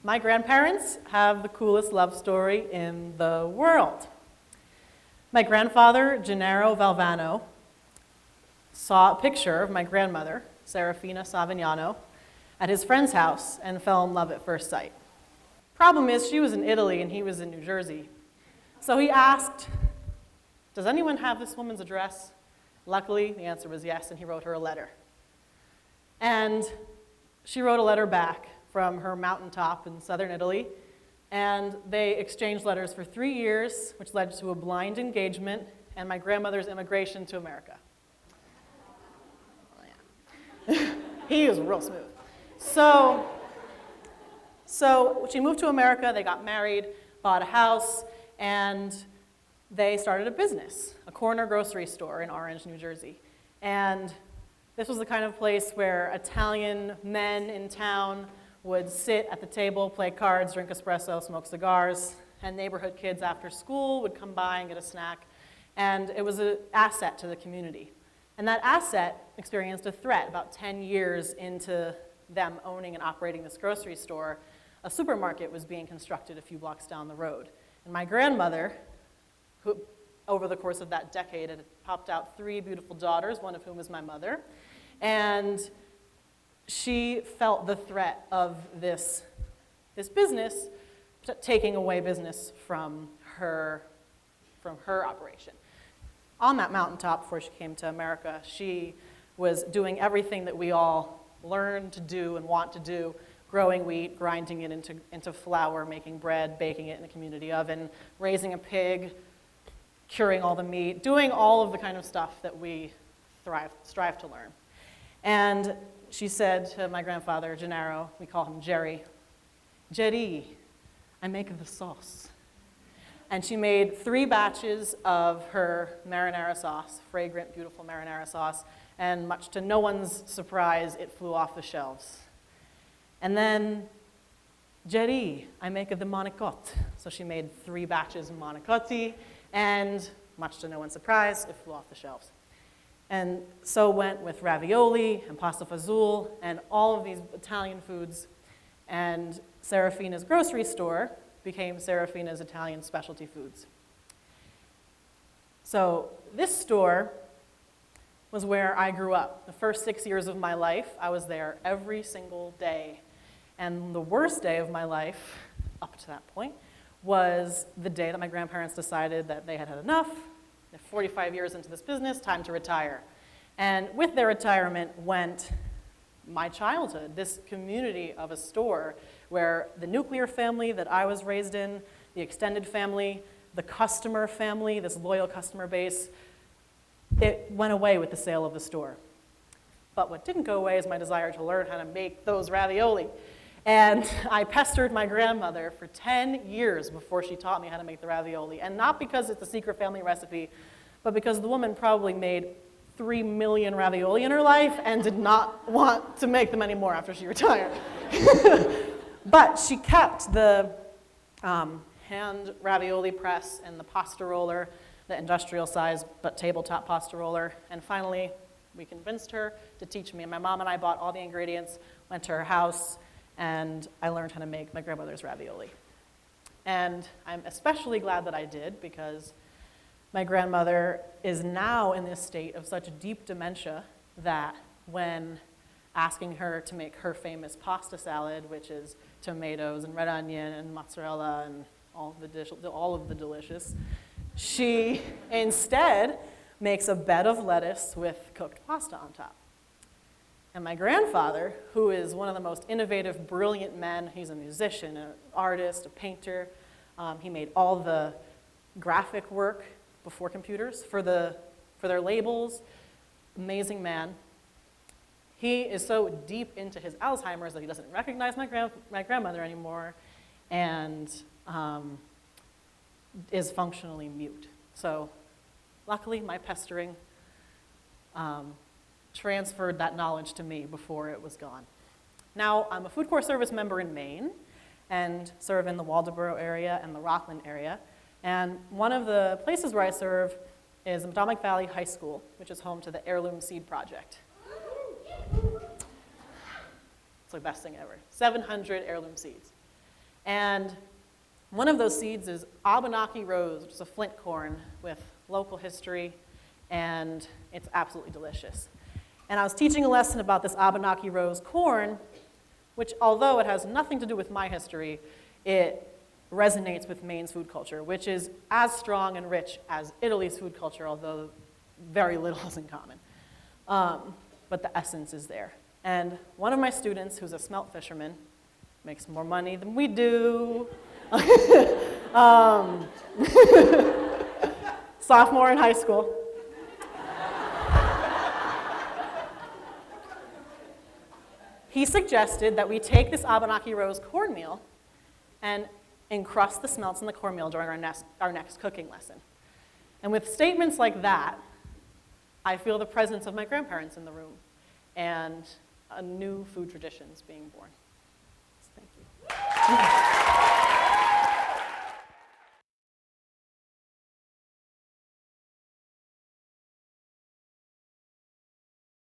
My grandparents have the coolest love story in the world. My grandfather, Gennaro Valvano, saw a picture of my grandmother, Serafina Savignano, at his friend's house and fell in love at first sight. Problem is, she was in Italy and he was in New Jersey. So he asked, does anyone have this woman's address? Luckily, the answer was yes, and he wrote her a letter. And she wrote a letter back from her mountaintop in southern Italy, and they exchanged letters for 3 years, which led to a blind engagement and my grandmother's immigration to America. Oh, yeah. He was real smooth. So she moved to America, they got married, bought a house, and they started a business, a corner grocery store in Orange, New Jersey. And this was the kind of place where Italian men in town would sit at the table, play cards, drink espresso, smoke cigars, and neighborhood kids after school would come by and get a snack. And it was an asset to the community. And that asset experienced a threat about 10 years into them owning and operating this grocery store. A supermarket was being constructed a few blocks down the road. And my grandmother, who over the course of that decade had popped out 3 beautiful daughters, one of whom was my mother, and she felt the threat of this business taking away business from her operation. On that mountaintop, before she came to America, she was doing everything that we all learn to do and want to do, growing wheat, grinding it into flour, making bread, baking it in a community oven, raising a pig, curing all the meat, doing all of the kind of stuff that we strive to learn. And she said to my grandfather, Gennaro, we call him Jerry, Jerry, I make the sauce. And she made 3 batches of her marinara sauce, fragrant, beautiful marinara sauce, and much to no one's surprise, it flew off the shelves. And then, Jerry, I make the manicotti. So she made 3 batches of manicotti, and much to no one's surprise, it flew off the shelves. And so went with ravioli and pasta fazool and all of these Italian foods. And Serafina's grocery store became Serafina's Italian Specialty Foods. So this store was where I grew up. The first 6 years of my life, I was there every single day. And the worst day of my life, up to that point, was the day that my grandparents decided that they had had enough. They're 45 years into this business, time to retire. And with their retirement went my childhood, this community of a store where the nuclear family that I was raised in, the extended family, the customer family, this loyal customer base, it went away with the sale of the store. But what didn't go away is my desire to learn how to make those ravioli. And I pestered my grandmother for 10 years before she taught me how to make the ravioli. And not because it's a secret family recipe, but because the woman probably made 3 million ravioli in her life and did not want to make them anymore after she retired. But she kept the hand ravioli press and the pasta roller, the industrial size but tabletop pasta roller. And finally, we convinced her to teach me. And my mom and I bought all the ingredients, went to her house, and I learned how to make my grandmother's ravioli. And I'm especially glad that I did because my grandmother is now in this state of such deep dementia that when asking her to make her famous pasta salad, which is tomatoes and red onion and mozzarella and all of the delicious, she instead makes a bed of lettuce with cooked pasta on top. And my grandfather, who is one of the most innovative, brilliant men, he's a musician, an artist, a painter. He made all the graphic work before computers for their labels. Amazing man. He is so deep into his Alzheimer's that he doesn't recognize my grandmother anymore and is functionally mute. So luckily, my pestering transferred that knowledge to me before it was gone. Now, I'm a FoodCorps service member in Maine and serve in the Waldoboro area and the Rockland area. And one of the places where I serve is Atomic Valley High School, which is home to the Heirloom Seed Project. It's the best thing ever. 700 heirloom seeds. And one of those seeds is Abenaki rose, which is a flint corn with local history, and it's absolutely delicious. And I was teaching a lesson about this Abenaki rose corn, which, although it has nothing to do with my history, it resonates with Maine's food culture, which is as strong and rich as Italy's food culture, although very little is in common. But the essence is there. And one of my students, who's a smelt fisherman, makes more money than we do. Sophomore in high school. He suggested that we take this Abenaki rose cornmeal and encrust the smelts in the cornmeal during our next cooking lesson. And with statements like that, I feel the presence of my grandparents in the room and a new food traditions being born. Thank you.